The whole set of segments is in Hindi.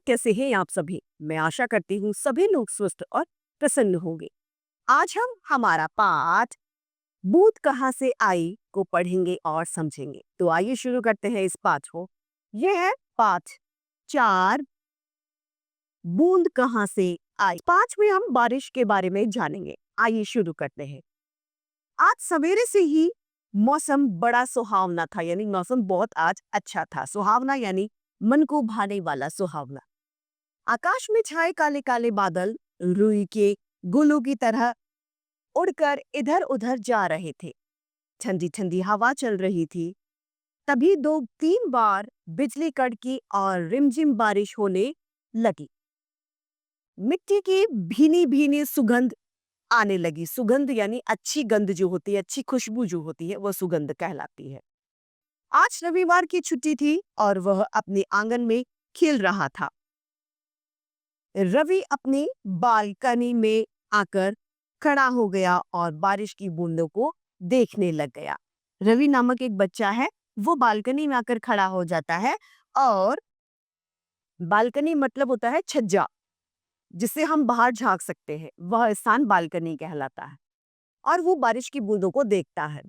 कैसे हैं आप सभी? मैं आशा करती हूँ सभी लोग स्वस्थ और प्रसन्न होंगे। आज हम हमारा पाठ बूंद कहाँ से आई को पढ़ेंगे और समझेंगे। तो आइए शुरू करते हैं इस पाठ को। यह है पाठ 4, बूंद कहाँ से आई। पाठ में हम बारिश के बारे में जानेंगे। आइए शुरू करते हैं। आज सवेरे से ही मौसम बड़ा सुहावना था, यानी मौसम बहुत आज अच्छा था। सुहावना यानी मन को भाने वाला सुहावना। आकाश में छाए काले काले बादल रुई के गोलों की तरह उड़कर इधर उधर जा रहे थे। ठंडी ठंडी हवा चल रही थी। तभी 2-3 बार बिजली कड़की और रिमझिम बारिश होने लगी। मिट्टी की भीनी भीनी सुगंध आने लगी। सुगंध यानी अच्छी गंध जो होती है, अच्छी खुशबू जो होती है, वह सुगंध कहलाती है। आज रविवार की छुट्टी थी और वह अपने आंगन में खेल रहा था। रवि अपनी बालकनी में आकर खड़ा हो गया और बारिश की बूंदों को देखने लग गया। रवि नामक एक बच्चा है, वो बालकनी में आकर खड़ा हो जाता है। और बालकनी मतलब होता है छज्जा, जिससे हम बाहर झांक सकते हैं, वह स्थान बालकनी कहलाता है। और वो बारिश की बूंदों को देखता है।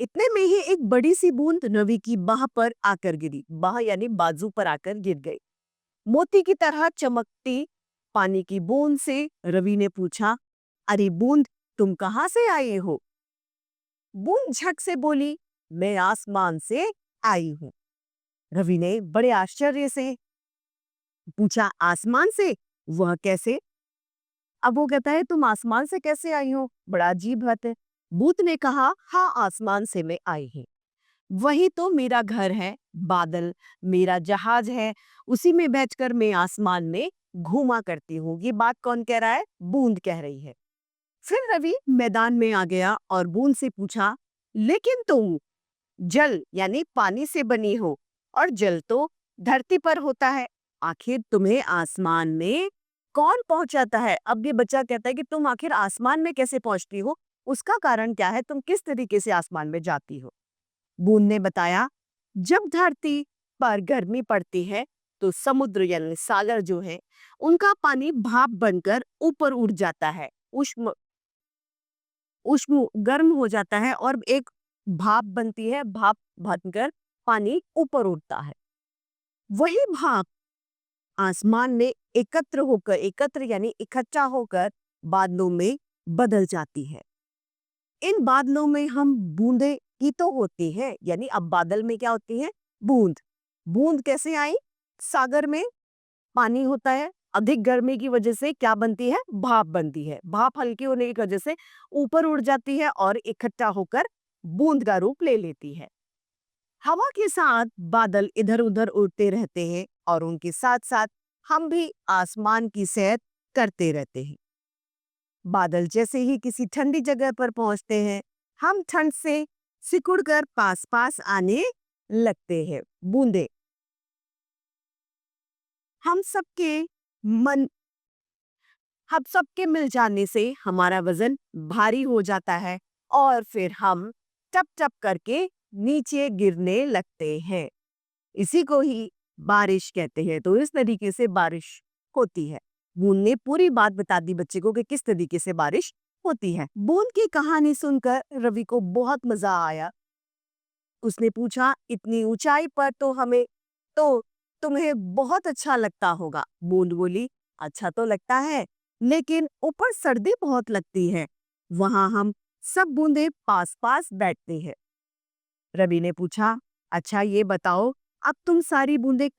इतने में ही एक बड़ी सी बूंद रवि की बाह पर आकर गिरी। बाह यानी बाजू पर आकर गिर गई। मोती की तरह चमकती पानी की बूंद से रवि ने पूछा, अरे बूंद, तुम कहाँ से आए हो? बूंद झट से बोली, मैं आसमान से आई हूँ। रवि ने बड़े आश्चर्य से पूछा, आसमान से? वह कैसे? अब वो कहता है, तुम आसमान से कैसे आई हो? बड़ा अजीब बात है। बूंद ने कहा, हाँ, आसमान से मैं आई हूँ। वही तो मेरा घर है, बादल मेरा जहाज है, उसी में बैठकर मैं आसमान में घूमा करती हूँ। ये बात कौन कह रहा है? बूंद कह रही है। फिर रवि मैदान में आ गया और बूंद से पूछा, लेकिन तुम जल यानी पानी से बनी हो और जल तो धरती पर होता है, आखिर तुम्हें आसमान में कौन पहुंचाता है? अब ये बच्चा कहता है कि तुम आखिर आसमान में कैसे पहुंचती हो? उसका कारण क्या है? तुम किस तरीके से आसमान में जाती हो? बूंद ने बताया, जब धरती पर गर्मी पड़ती है तो समुद्र यानी सागर जो है, उनका पानी भाप बनकर ऊपर उड़ जाता है। उष्म उष्म गर्म हो जाता है और एक भाप बनती है। भाप बनकर पानी ऊपर उड़ता है। वही भाप आसमान में एकत्र यानी इकट्ठा होकर बादलों में बदल जाती है। इन बादलों में हम बूंदे ही तो होती है, यानी अब बादल में क्या होती है? बूंद। बूंद कैसे आई? सागर में पानी होता है, अधिक गर्मी की वजह से क्या बनती है? भाप बनती है। भाप हल्की होने की वजह से ऊपर उड़ जाती है और इकट्ठा होकर बूंद का रूप ले लेती है। हवा के साथ बादल इधर उधर उड़ते रहते हैं और उनके साथ साथ हम भी आसमान की सैर करते रहते हैं। बादल जैसे ही किसी ठंडी जगह पर पहुंचते हैं, हम ठंड से सिकुड़कर पास पास आने लगते हैं। बूंदे हम सबके मन हम सबके मिल जाने से हमारा वजन भारी हो जाता है और फिर हम टप टप करके नीचे गिरने लगते हैं। इसी को ही बारिश कहते हैं। तो इस तरीके से बारिश होती है। बूंद ने पूरी बात बता दी बच्चे को कि किस तरीके से बारिश होती है। बूंद की कहानी सुनकर रवि को बहुत मजा आया। उसने पूछा, इतनी ऊंचाई पर तो तुम्हें बहुत अच्छा लगता होगा। बूंद बोली, अच्छा तो लगता है, लेकिन ऊपर सर्दी बहुत लगती है। वहां हम सब बूंदे पास पास बैठते हैं। रवि ने पूछा, अच्छा ये बताओ, अब तुम सारी बूंदे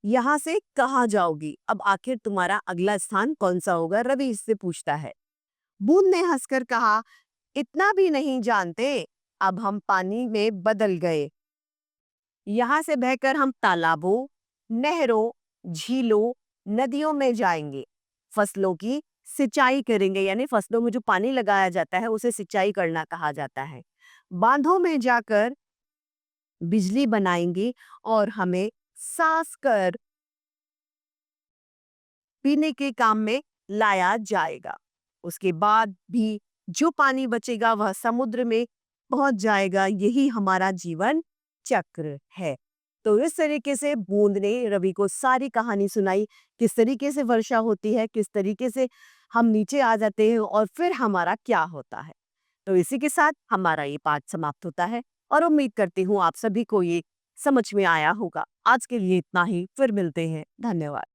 यहाँ से कहाँ जाओगी? अब आखिर तुम्हारा अगला स्थान कौन सा होगा? रवि इससे पूछता है। बूंद ने हंसकर कहा, इतना भी नहीं जानते, अब हम पानी में बदल गए। यहाँ से बहकर हम तालाबों, नहरों, झीलों, नदियों में जाएंगे। फसलों की सिंचाई करेंगे, यानी फसलों में जो पानी लगाया जाता है उसे सिंचाई करना कहा जाता है। बांधों में जाकर बिजली बनाएंगे और हमें सांस कर पीने के काम में लाया जाएगा। उसके बाद भी जो पानी बचेगा वह समुद्र में पहुंच जाएगा। यही हमारा जीवन चक्र है। तो इस तरीके से बूंद ने रवि को सारी कहानी सुनाई, किस तरीके से वर्षा होती है, किस तरीके से हम नीचे आ जाते हैं और फिर हमारा क्या होता है। तो इसी के साथ हमारा ये पाठ समाप्त होता है और उम्मीद करती हूँ आप सभी को ये समझ में आया होगा। आज के लिए इतना ही, फिर मिलते हैं। धन्यवाद।